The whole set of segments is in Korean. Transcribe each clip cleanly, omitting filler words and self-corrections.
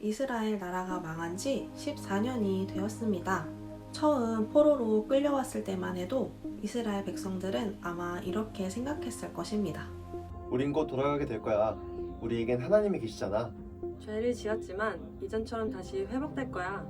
이스라엘 나라가 망한 지 14년이 되었습니다. 처음 포로로 끌려왔을 때만 해도 이스라엘 백성들은 아마 이렇게 생각했을 것입니다. 우린 곧 돌아가게 될 거야. 우리에겐 하나님이 계시잖아. 죄를 지었지만 이전처럼 다시 회복될 거야.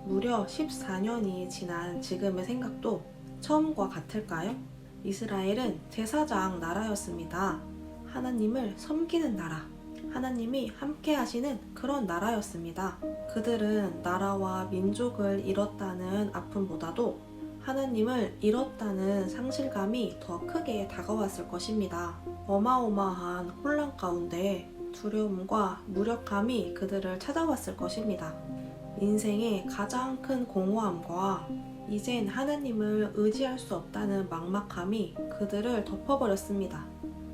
무려 14년이 지난 지금의 생각도 처음과 같을까요? 이스라엘은 제사장 나라였습니다. 하나님을 섬기는 나라, 하나님이 함께 하시는 그런 나라였습니다. 그들은 나라와 민족을 잃었다는 아픔보다도 하나님을 잃었다는 상실감이 더 크게 다가왔을 것입니다. 어마어마한 혼란 가운데 두려움과 무력함이 그들을 찾아왔을 것입니다. 인생의 가장 큰 공허함과 이젠 하나님을 의지할 수 없다는 막막함이 그들을 덮어버렸습니다.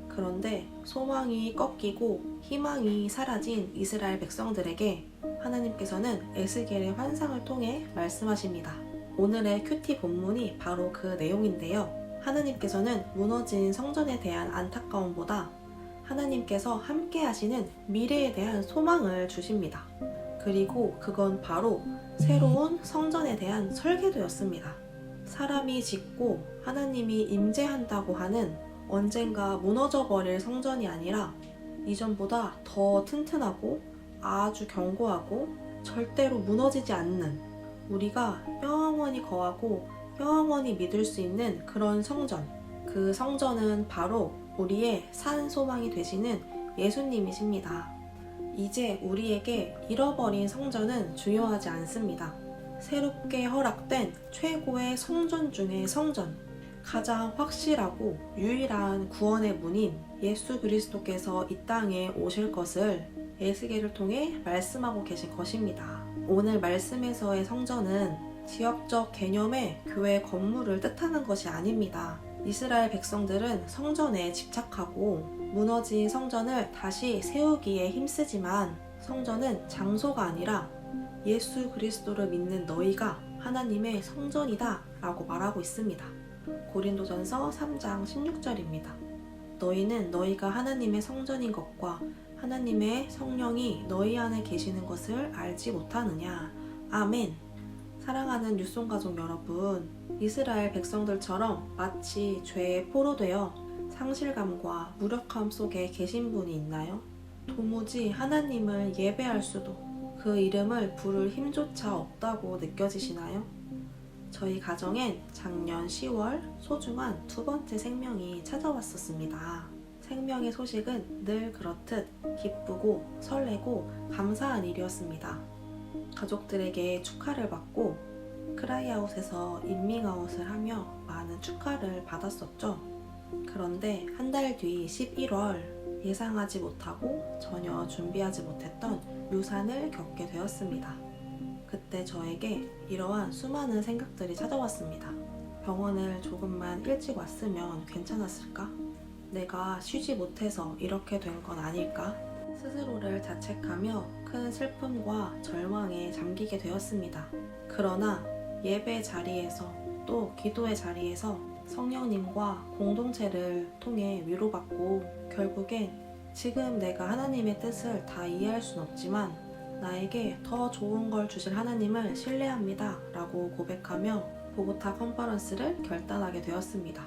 그런데 소망이 꺾이고 희망이 사라진 이스라엘 백성들에게 하나님께서는 에스겔의 환상을 통해 말씀하십니다. 오늘의 큐티 본문이 바로 그 내용인데요. 하나님께서는 무너진 성전에 대한 안타까움보다 하나님께서 함께 하시는 미래에 대한 소망을 주십니다. 그리고 그건 바로 새로운 성전에 대한 설계도였습니다. 사람이 짓고 하나님이 임재한다고 하는 언젠가 무너져버릴 성전이 아니라 이전보다 더 튼튼하고 아주 견고하고 절대로 무너지지 않는, 우리가 영원히 거하고 영원히 믿을 수 있는 그런 성전. 그 성전은 바로 우리의 산 소망이 되시는 예수님이십니다. 이제 우리에게 잃어버린 성전은 중요하지 않습니다. 새롭게 허락된 최고의 성전 중의 성전, 가장 확실하고 유일한 구원의 문인 예수 그리스도께서 이 땅에 오실 것을 에스겔을 통해 말씀하고 계신 것입니다. 오늘 말씀에서의 성전은 지역적 개념의 교회 건물을 뜻하는 것이 아닙니다. 이스라엘 백성들은 성전에 집착하고 무너진 성전을 다시 세우기에 힘쓰지만 성전은 장소가 아니라 예수 그리스도를 믿는 너희가 하나님의 성전이다 라고 말하고 있습니다. 고린도전서 3장 16절입니다. 너희는 너희가 하나님의 성전인 것과 하나님의 성령이 너희 안에 계시는 것을 알지 못하느냐. 아멘. 사랑하는 뉴송가족 여러분, 이스라엘 백성들처럼 마치 죄에 포로되어 상실감과 무력함 속에 계신 분이 있나요? 도무지 하나님을 예배할 수도, 그 이름을 부를 힘조차 없다고 느껴지시나요? 저희 가정엔 작년 10월 소중한 두 번째 생명이 찾아왔었습니다. 생명의 소식은 늘 그렇듯 기쁘고 설레고 감사한 일이었습니다. 가족들에게 축하를 받고 크라이아웃에서 인밍아웃을 하며 많은 축하를 받았었죠. 그런데 한 달 뒤 11월 예상하지 못하고 전혀 준비하지 못했던 유산을 겪게 되었습니다. 그때 저에게 이러한 수많은 생각들이 찾아왔습니다. 병원을 조금만 일찍 왔으면 괜찮았을까? 내가 쉬지 못해서 이렇게 된 건 아닐까? 스스로를 자책하며 큰 슬픔과 절망에 잠기게 되었습니다. 그러나 예배 자리에서 또 기도의 자리에서 성령님과 공동체를 통해 위로받고 결국엔 지금 내가 하나님의 뜻을 다 이해할 순 없지만 나에게 더 좋은 걸 주실 하나님을 신뢰합니다 라고 고백하며 보고타 컨퍼런스를 결단하게 되었습니다.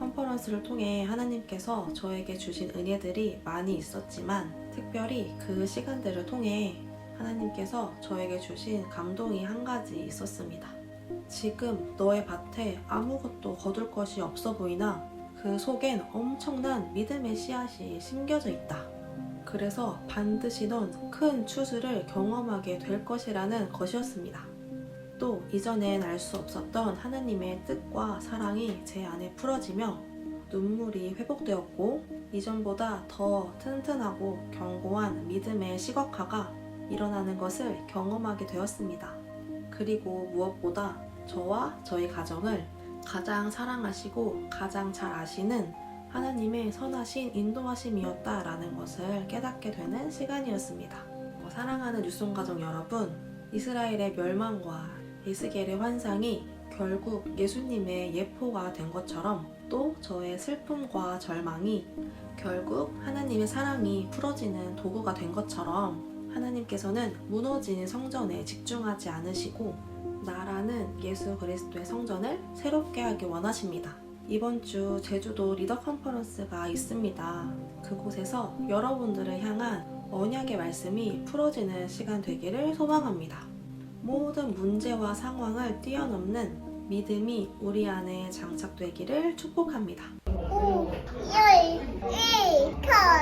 컨퍼런스를 통해 하나님께서 저에게 주신 은혜들이 많이 있었지만 특별히 그 시간들을 통해 하나님께서 저에게 주신 감동이 한 가지 있었습니다. 지금 너의 밭에 아무것도 거둘 것이 없어 보이나 그 속엔 엄청난 믿음의 씨앗이 심겨져 있다. 그래서 반드시 넌 큰 추수를 경험하게 될 것이라는 것이었습니다. 또 이전엔 알 수 없었던 하나님의 뜻과 사랑이 제 안에 풀어지며 눈물이 회복되었고 이전보다 더 튼튼하고 견고한 믿음의 시각화가 일어나는 것을 경험하게 되었습니다. 그리고 무엇보다 저와 저희 가정을 가장 사랑하시고 가장 잘 아시는 하나님의 선하신 인도하심이었다라는 것을 깨닫게 되는 시간이었습니다. 사랑하는 뉴송가족 여러분, 이스라엘의 멸망과 에스겔의 환상이 결국 예수님의 예포가 된 것처럼 또 저의 슬픔과 절망이 결국 하나님의 사랑이 풀어지는 도구가 된 것처럼 하나님께서는 무너진 성전에 집중하지 않으시고 나라는 예수 그리스도의 성전을 새롭게 하기 원하십니다. 이번 주 제주도 리더 컨퍼런스가 있습니다. 그곳에서 여러분들을 향한 언약의 말씀이 풀어지는 시간 되기를 소망합니다. 모든 문제와 상황을 뛰어넘는 믿음이 우리 안에 장착되기를 축복합니다. 5, 6, 1, 컷!